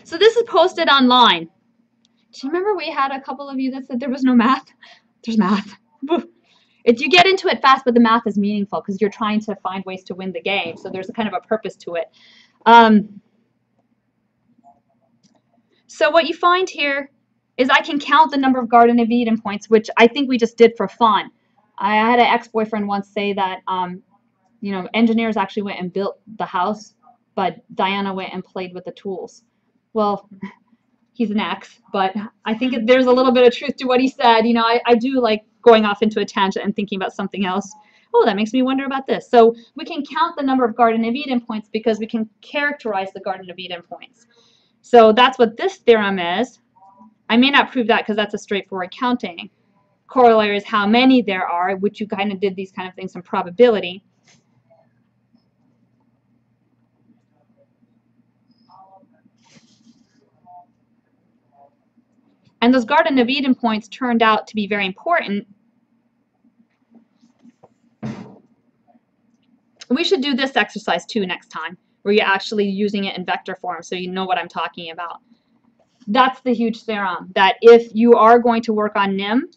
So this is posted online. Do you remember we had a couple of you that said there was no math? There's math. You get into it fast, but the math is meaningful because you're trying to find ways to win the game. So there's a kind of a purpose to it. So what you find here is I can count the number of Garden of Eden points, which I think we just did for fun. I had an ex-boyfriend once say that, you know, engineers actually went and built the house, but Diana went and played with the tools. Well, he's an ex, but I think there's a little bit of truth to what he said. You know, I do like going off into a tangent and thinking about something else. Oh, that makes me wonder about this. So we can count the number of Garden of Eden points because we can characterize the Garden of Eden points. So that's what this theorem is. I may not prove that because that's a straightforward counting. Corollary is how many there are, which you kind of did these kind of things in probability. And those Garden of Eden points turned out to be very important. We should do this exercise too next time, where you're actually using it in vector form so you know what I'm talking about. That's the huge theorem, that if you are going to work on NIM,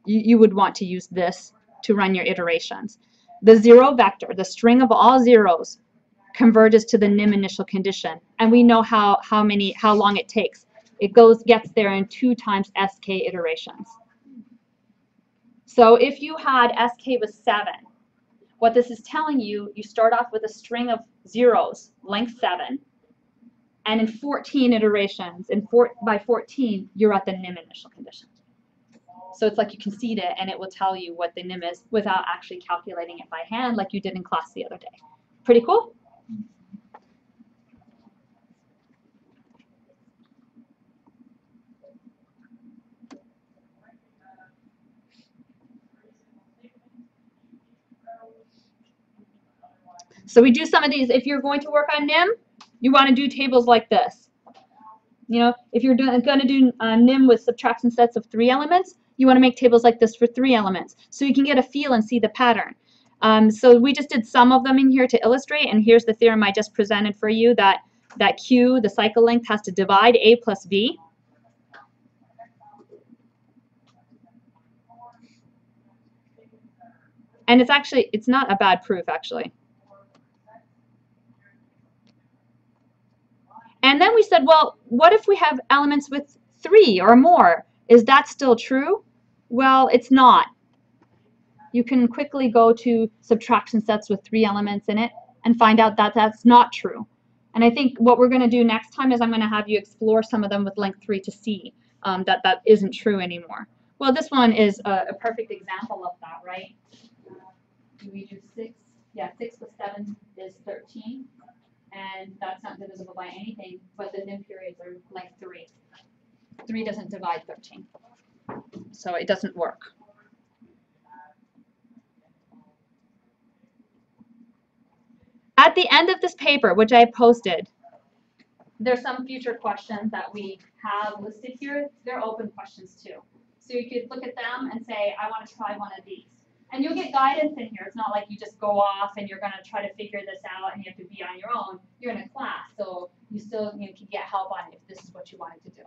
you would want to use this to run your iterations. The zero vector, the string of all zeros, converges to the NIM initial condition. And we know how long it takes. It gets there in 2 times sk iterations. So if you had sk was 7, what this is telling you, you start off with a string of zeros, length 7, and in 14 iterations, by 14, you're at the NIM initial condition. So it's like you concede it, and it will tell you what the NIM is without actually calculating it by hand like you did in class the other day. Pretty cool? So we do some of these. If you're going to work on NIM, you want to do tables like this. You know, if you're going to do NIM with subtraction sets of 3 elements, you want to make tables like this for 3 elements, so you can get a feel and see the pattern. So we just did some of them in here to illustrate, and here's the theorem I just presented for you, that Q, the cycle length, has to divide A plus V. And it's not a bad proof, actually. And then we said, well, what if we have elements with 3 or more? Is that still true? Well, it's not. You can quickly go to subtraction sets with 3 elements in it and find out that that's not true. And I think what we're going to do next time is I'm going to have you explore some of them with length 3 to see that isn't true anymore. Well, this one is a perfect example of that, right? We do 6. Yeah, 6 plus 7 is 13. And that's not divisible by anything, but the NIM periods are length 3. 3 doesn't divide 13. So it doesn't work. At the end of this paper, which I posted, there's some future questions that we have listed here. They're open questions too. So you could look at them and say, I want to try one of these. And you'll get guidance in here. It's not like you just go off and you're going to try to figure this out and you have to be on your own. You're in a class, so you still can get help on if this is what you wanted to do.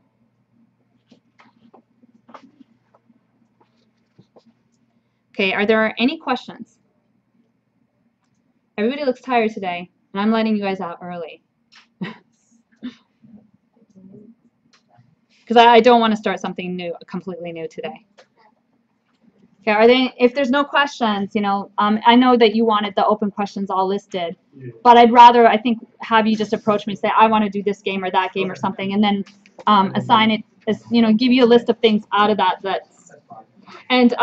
Okay, are there any questions? Everybody looks tired today, and I'm letting you guys out early. Because I don't want to start something new, completely new today. Okay, if there's no questions, you know, I know that you wanted the open questions all listed, but I'd rather, I think, have you just approach me and say, I want to do this game or that game or something, and then assign it, as, you know, give you a list of things out of that. And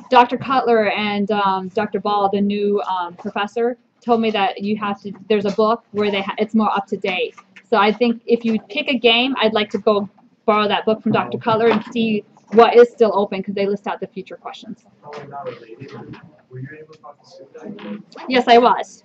Dr. Cutler and Dr. Ball, the new professor, told me that you have to, there's a book where it's more up to date. So I think if you pick a game, I'd like to go borrow that book from Dr. Cutler and see what is still open, because they list out the future questions. Probably not related. Were you able to talk to Sue? Yes, I was.